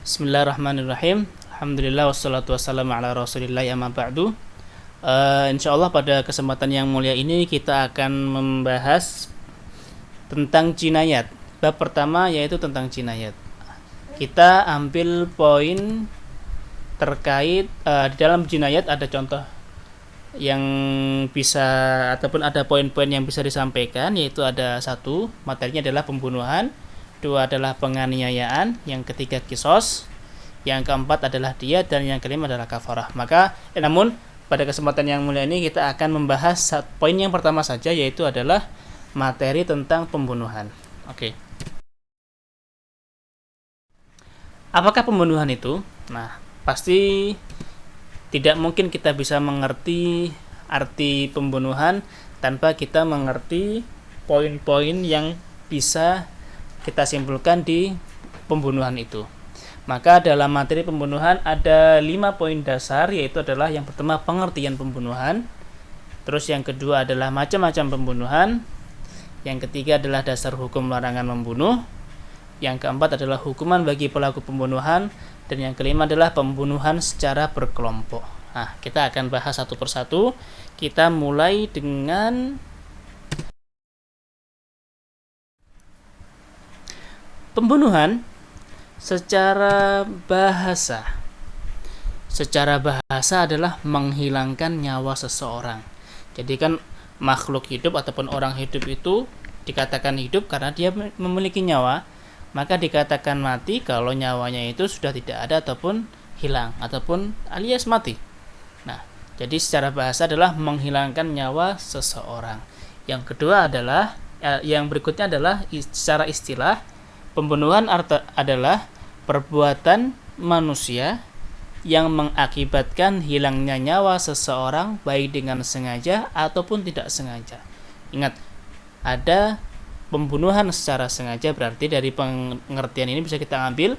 Bismillahirrahmanirrahim. Alhamdulillah wassalatu wassalamu ala Rasulillah amma ba'du. Insyaallah pada kesempatan yang mulia ini kita akan membahas tentang jinayat. Bab pertama yaitu tentang jinayat. Kita ambil poin terkait di dalam jinayat ada contoh yang bisa ataupun ada poin-poin yang bisa disampaikan, yaitu ada satu, materinya adalah pembunuhan, dua adalah penganiayaan, yang ketiga kisos, yang keempat adalah diyat, dan yang kelima adalah kafarah. Namun pada kesempatan yang mulia ini kita akan membahas poin yang pertama saja, yaitu adalah materi tentang pembunuhan. Oke. Apakah pembunuhan itu? Nah, pasti tidak mungkin kita bisa mengerti arti pembunuhan tanpa kita mengerti poin-poin yang bisa kita simpulkan di pembunuhan itu. Maka dalam materi pembunuhan ada 5 poin dasar, yaitu adalah yang pertama pengertian pembunuhan, terus yang kedua adalah macam-macam pembunuhan, yang ketiga adalah dasar hukum larangan membunuh, yang keempat adalah hukuman bagi pelaku pembunuhan, dan yang kelima adalah pembunuhan secara berkelompok. Nah, kita akan bahas satu persatu. Kita mulai dengan pembunuhan secara bahasa. Secara bahasa adalah menghilangkan nyawa seseorang. Jadi kan makhluk hidup ataupun orang hidup itu dikatakan hidup karena dia memiliki nyawa, maka dikatakan mati kalau nyawanya itu sudah tidak ada ataupun hilang ataupun alias mati. Nah, jadi secara bahasa adalah menghilangkan nyawa seseorang. Yang kedua adalah yang berikutnya adalah secara istilah. Pembunuhan adalah perbuatan manusia yang mengakibatkan hilangnya nyawa seseorang baik dengan sengaja ataupun tidak sengaja. Ingat, ada pembunuhan secara sengaja, berarti dari pengertian ini bisa kita ambil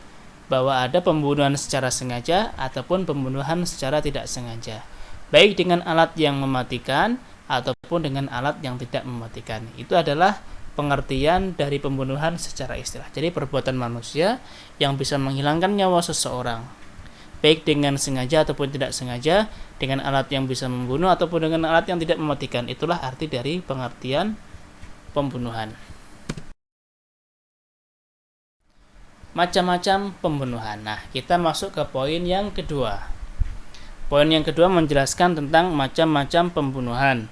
bahwa ada pembunuhan secara sengaja ataupun pembunuhan secara tidak sengaja, baik dengan alat yang mematikan ataupun dengan alat yang tidak mematikan. Itu adalah pengertian dari pembunuhan secara istilah. Jadi perbuatan manusia yang bisa menghilangkan nyawa seseorang baik dengan sengaja ataupun tidak sengaja, dengan alat yang bisa membunuh ataupun dengan alat yang tidak mematikan. Itulah arti dari pengertian pembunuhan. Macam-macam pembunuhan. Nah, kita masuk ke poin yang kedua. Poin yang kedua menjelaskan tentang macam-macam pembunuhan,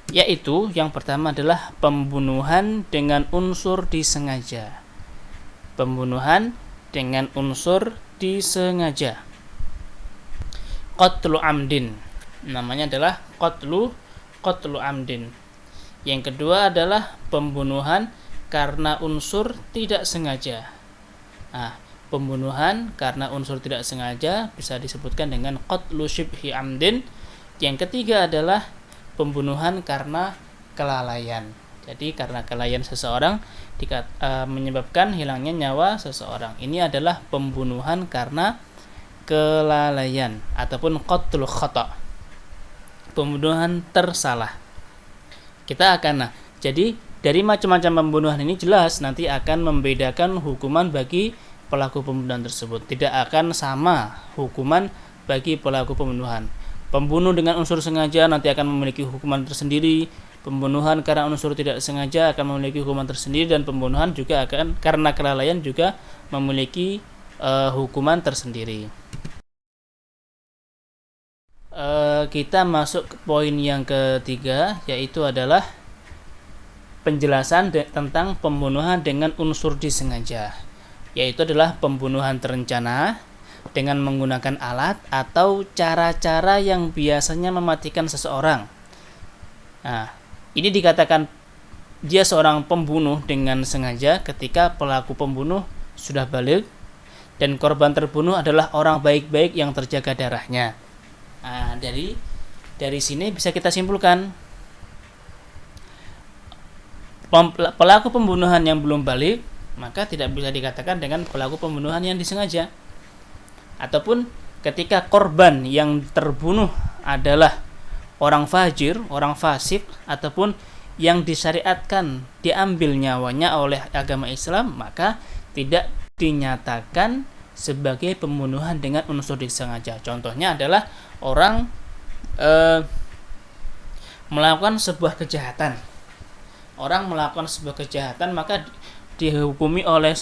yaitu yang pertama adalah pembunuhan dengan unsur disengaja. Pembunuhan dengan unsur disengaja. Qatlu amdin. Namanya adalah qatlu amdin. Yang kedua adalah pembunuhan karena unsur tidak sengaja. Nah, pembunuhan karena unsur tidak sengaja bisa disebutkan dengan qatlu syibhi amdin. Yang ketiga adalah pembunuhan karena kelalaian. Jadi karena kelalaian seseorang menyebabkan hilangnya nyawa seseorang. Ini adalah pembunuhan karena kelalaian ataupun qatlu khata. Pembunuhan tersalah. Jadi dari macam-macam pembunuhan ini jelas nanti akan membedakan hukuman bagi pelaku pembunuhan tersebut. Tidak akan sama hukuman bagi pelaku pembunuhan. Pembunuh dengan unsur sengaja nanti akan memiliki hukuman tersendiri. Pembunuhan karena unsur tidak sengaja akan memiliki hukuman tersendiri, dan pembunuhan juga akan karena kelalaian juga memiliki hukuman tersendiri. Kita masuk ke poin yang ketiga, yaitu adalah penjelasan tentang pembunuhan dengan unsur disengaja, yaitu adalah pembunuhan terencana dengan menggunakan alat atau cara-cara yang biasanya mematikan seseorang. Nah, ini dikatakan dia seorang pembunuh dengan sengaja ketika pelaku pembunuh sudah baligh dan korban terbunuh adalah orang baik-baik yang terjaga darahnya. Nah, dari sini bisa kita simpulkan pelaku pembunuhan yang belum baligh maka tidak bisa dikatakan dengan pelaku pembunuhan yang disengaja. Ataupun ketika korban yang terbunuh adalah orang fajir, orang fasik, ataupun yang disyariatkan diambil nyawanya oleh agama Islam, maka tidak dinyatakan sebagai pembunuhan dengan unsur disengaja. Contohnya adalah orang melakukan sebuah kejahatan. Orang melakukan sebuah kejahatan maka dihukumi oleh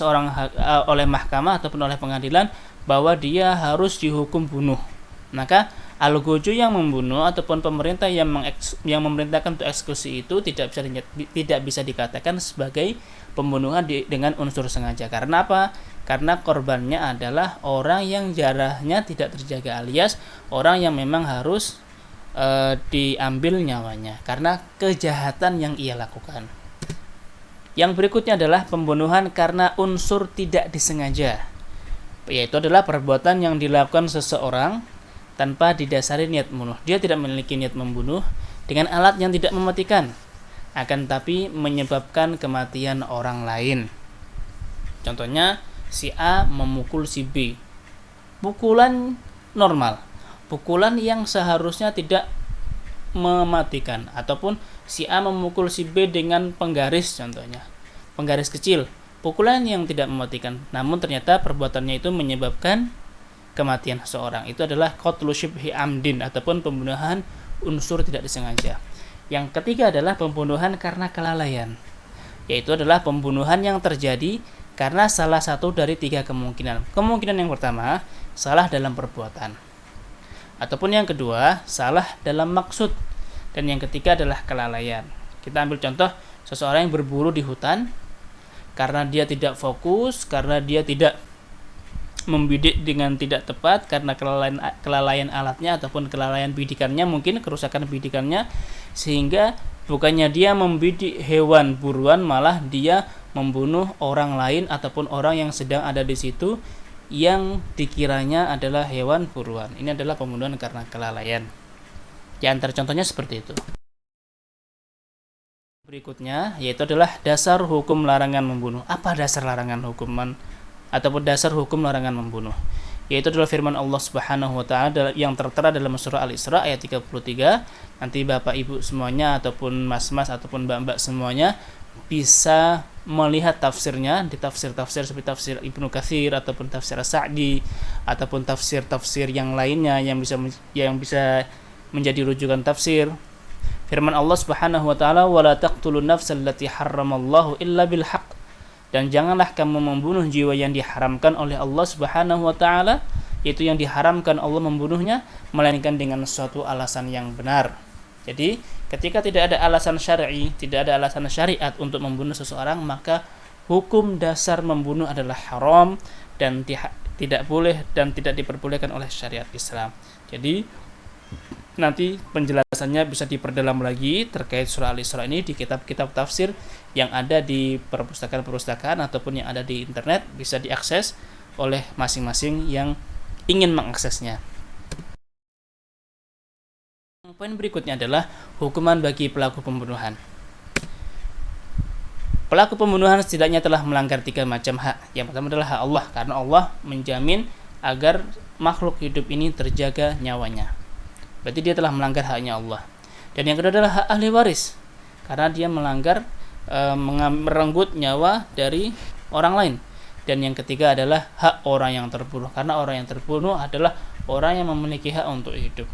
oleh mahkamah ataupun oleh pengadilan bahwa dia harus dihukum bunuh. Maka algojo yang membunuh ataupun pemerintah yang memerintahkan untuk eksekusi itu tidak bisa dikatakan sebagai pembunuhan dengan unsur sengaja. Karena apa? Karena korbannya adalah orang yang jarahnya tidak terjaga, alias orang yang memang harus diambil nyawanya karena kejahatan yang ia lakukan. Yang berikutnya adalah pembunuhan karena unsur tidak disengaja, yaitu adalah perbuatan yang dilakukan seseorang tanpa didasari niat membunuh. Dia tidak memiliki niat membunuh dengan alat yang tidak mematikan, akan tapi menyebabkan kematian orang lain. Contohnya, si A memukul si B. Pukulan normal, pukulan yang seharusnya tidak mematikan, ataupun si A memukul si B dengan penggaris, contohnya penggaris kecil, pukulan yang tidak mematikan, namun ternyata perbuatannya itu menyebabkan kematian seseorang. Itu adalah qatlu syibhi amdin ataupun pembunuhan unsur tidak disengaja. Yang ketiga adalah pembunuhan karena kelalaian, yaitu adalah pembunuhan yang terjadi karena salah satu dari 3 kemungkinan. Kemungkinan yang pertama, salah dalam perbuatan, ataupun yang kedua, salah dalam maksud, dan yang ketiga adalah kelalaian. Kita ambil contoh seseorang yang berburu di hutan karena dia tidak fokus, karena dia tidak membidik dengan tidak tepat, karena kelalaian alatnya ataupun kelalaian bidikannya, mungkin kerusakan bidikannya, sehingga bukannya dia membidik hewan buruan, malah dia membunuh orang lain ataupun orang yang sedang ada di situ yang dikiranya adalah hewan buruan. Ini adalah pembunuhan karena kelalaian. Di antara contohnya seperti itu. Berikutnya yaitu adalah dasar hukum larangan membunuh. Apa dasar larangan hukuman ataupun dasar hukum larangan membunuh? Yaitu adalah firman Allah Subhanahu wa taala yang tertera dalam surah Al-Isra ayat 33. Nanti Bapak Ibu semuanya ataupun mas-mas ataupun mbak-mbak semuanya bisa melihat tafsirnya di tafsir-tafsir seperti tafsir Ibnu Katsir ataupun tafsir Sa'di ataupun tafsir-tafsir yang lainnya yang bisa menjadi rujukan tafsir. Firman Allah Subhanahu wa taala, "Wala taqtulun nafsal lati harramallahu illa bil haqq." Dan janganlah kamu membunuh jiwa yang diharamkan oleh Allah Subhanahu wa taala, yaitu yang diharamkan Allah membunuhnya melainkan dengan suatu alasan yang benar. Jadi, ketika tidak ada alasan syar'i, tidak ada alasan syariat untuk membunuh seseorang, maka hukum dasar membunuh adalah haram dan tidak boleh dan tidak diperbolehkan oleh syariat Islam. Jadi, nanti penjelasannya bisa diperdalam lagi terkait surah Al-Isra ini di kitab-kitab tafsir yang ada di perpustakaan-perpustakaan ataupun yang ada di internet, bisa diakses oleh masing-masing yang ingin mengaksesnya. Poin berikutnya adalah hukuman bagi pelaku pembunuhan. Pelaku pembunuhan setidaknya telah melanggar 3 macam hak. Yang pertama adalah hak Allah, karena Allah menjamin agar makhluk hidup ini terjaga nyawanya. Berarti dia telah melanggar haknya Allah. Dan yang kedua adalah hak ahli waris, karena dia melanggar merenggut nyawa dari orang lain. Dan yang ketiga adalah hak orang yang terbunuh, karena orang yang terbunuh adalah orang yang memiliki hak untuk hidup.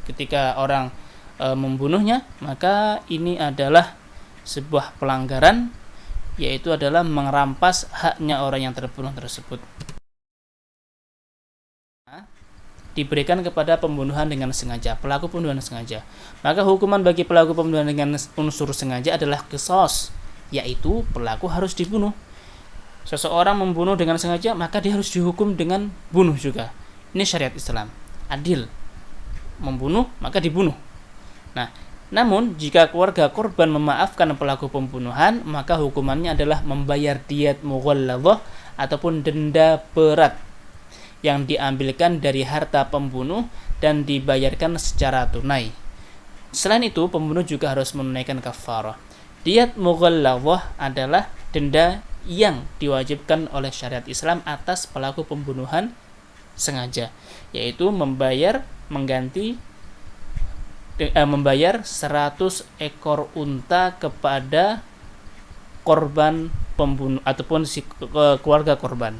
Ketika orang membunuhnya, maka ini adalah sebuah pelanggaran, yaitu adalah merampas haknya orang yang terbunuh tersebut. Diberikan kepada pembunuhan dengan sengaja, pelaku pembunuhan sengaja. Maka hukuman bagi pelaku pembunuhan dengan unsur sengaja adalah qisas, yaitu pelaku harus dibunuh. Seseorang membunuh dengan sengaja, maka dia harus dihukum dengan bunuh juga. Ini syariat Islam, adil. Membunuh maka dibunuh. Nah, namun jika keluarga korban memaafkan pelaku pembunuhan, maka hukumannya adalah membayar diyat mughalladzah ataupun denda berat yang diambilkan dari harta pembunuh dan dibayarkan secara tunai. Selain itu, pembunuh juga harus menunaikan kafarah. Diyat mughalladzah adalah denda yang diwajibkan oleh syariat Islam atas pelaku pembunuhan sengaja, yaitu membayar 100 ekor unta kepada korban pembunuh ataupun keluarga korban.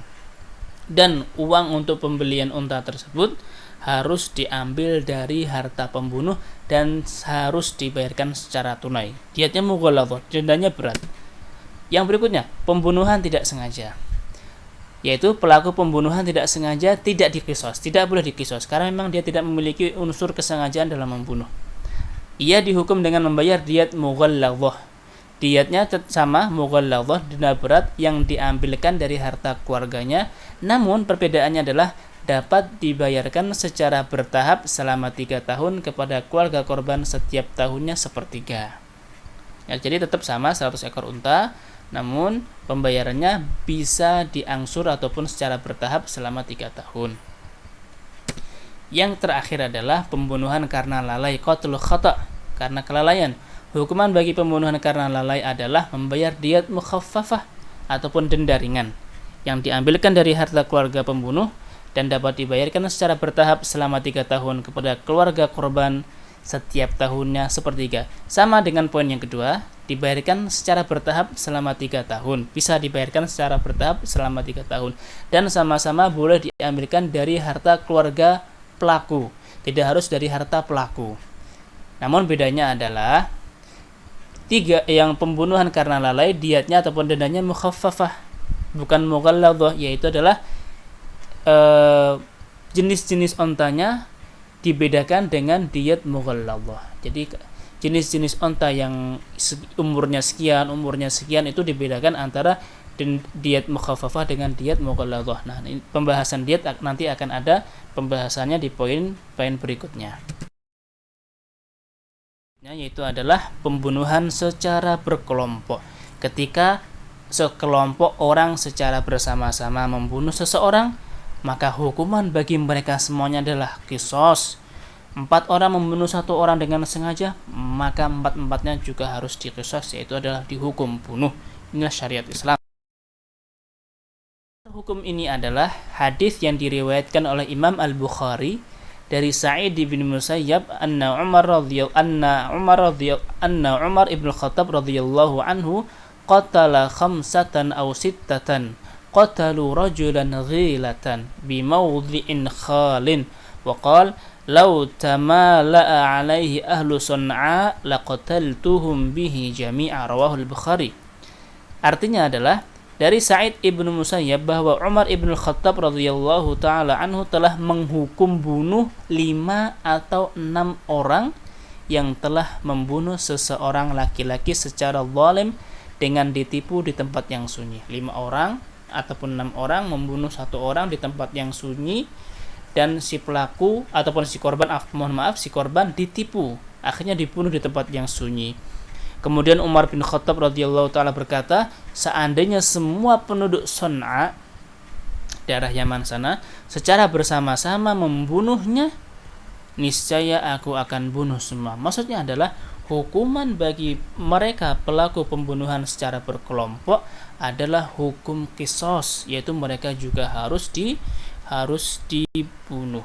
dan uang untuk pembelian unta tersebut harus diambil dari harta pembunuh dan harus dibayarkan secara tunai. Diyatnya mughalladhah, dendanya berat. Yang berikutnya, pembunuhan tidak sengaja, yaitu pelaku pembunuhan tidak sengaja tidak diqisas, tidak boleh diqisas karena memang dia tidak memiliki unsur kesengajaan dalam membunuh. Ia dihukum dengan membayar diyat mughalladhah. Diyatnya sama mughalladhah, denda berat yang diambilkan dari harta keluarganya, namun perbedaannya adalah dapat dibayarkan secara bertahap selama 3 tahun kepada keluarga korban setiap tahunnya sepertiga. Ya, jadi tetap sama 100 ekor unta, namun pembayarannya bisa diangsur ataupun secara bertahap selama 3 tahun. Yang terakhir adalah pembunuhan karena lalai, qatlul khata', karena kelalaian. Hukuman bagi pembunuhan karena lalai adalah membayar diyat mukhaffafah ataupun denda ringan yang diambilkan dari harta keluarga pembunuh dan dapat dibayarkan secara bertahap selama 3 tahun kepada keluarga korban setiap tahunnya sepertiga. Sama dengan poin yang kedua, dibayarkan secara bertahap selama 3 tahun. Bisa dibayarkan secara bertahap selama 3 tahun. Dan sama-sama boleh diambilkan dari harta keluarga pelaku, tidak harus dari harta pelaku. Namun bedanya adalah yang pembunuhan karena lalai, diyatnya ataupun dendanya mukhaffafah, bukan mughalladhah, yaitu adalah jenis-jenis ontanya dibedakan dengan diyat mughalladhah. Jadi jenis-jenis onta yang umurnya sekian itu dibedakan antara diyat mukhaffafah dengan diyat mughalladhah. Nah, ini pembahasan diyat nanti akan ada pembahasannya di poin berikutnya. Yaitu adalah pembunuhan secara berkelompok. Ketika sekelompok orang secara bersama-sama membunuh seseorang, maka hukuman bagi mereka semuanya adalah qisas. 4 orang membunuh 1 orang dengan sengaja, maka 4-4-nya juga harus diqisas, yaitu adalah dihukum bunuh. Inilah syariat Islam. Hukum ini adalah hadis yang diriwayatkan oleh Imam Al-Bukhari dari Sa'id bin Musayyab anna Umar ibn Khattab radhiyallahu anhu qatala 5 aw 6 qatalu rajulan ghilatan bi mawdhi'in khalin wa qala law tamala'a alaihi ahlu Sun'a laqataltuhum bihi jami'a, rawahu Al-Bukhari. Artinya adalah dari Sa'id ibn Musayyab bahwa Umar ibn Khattab radhiyallahu ta'ala anhu telah menghukum bunuh 5 atau 6 orang yang telah membunuh seseorang laki-laki secara zalim dengan ditipu di tempat yang sunyi. 5 orang ataupun 6 orang membunuh 1 orang di tempat yang sunyi, dan si pelaku ataupun si korban si korban ditipu, akhirnya dibunuh di tempat yang sunyi. Kemudian Umar bin Khattab radhiyallahu ta'ala berkata, seandainya semua penduduk Sun'a, daerah Yaman sana, secara bersama-sama membunuhnya, niscaya aku akan bunuh semua. Maksudnya adalah hukuman bagi mereka pelaku pembunuhan secara berkelompok adalah hukum qisas, yaitu mereka juga harus dibunuh.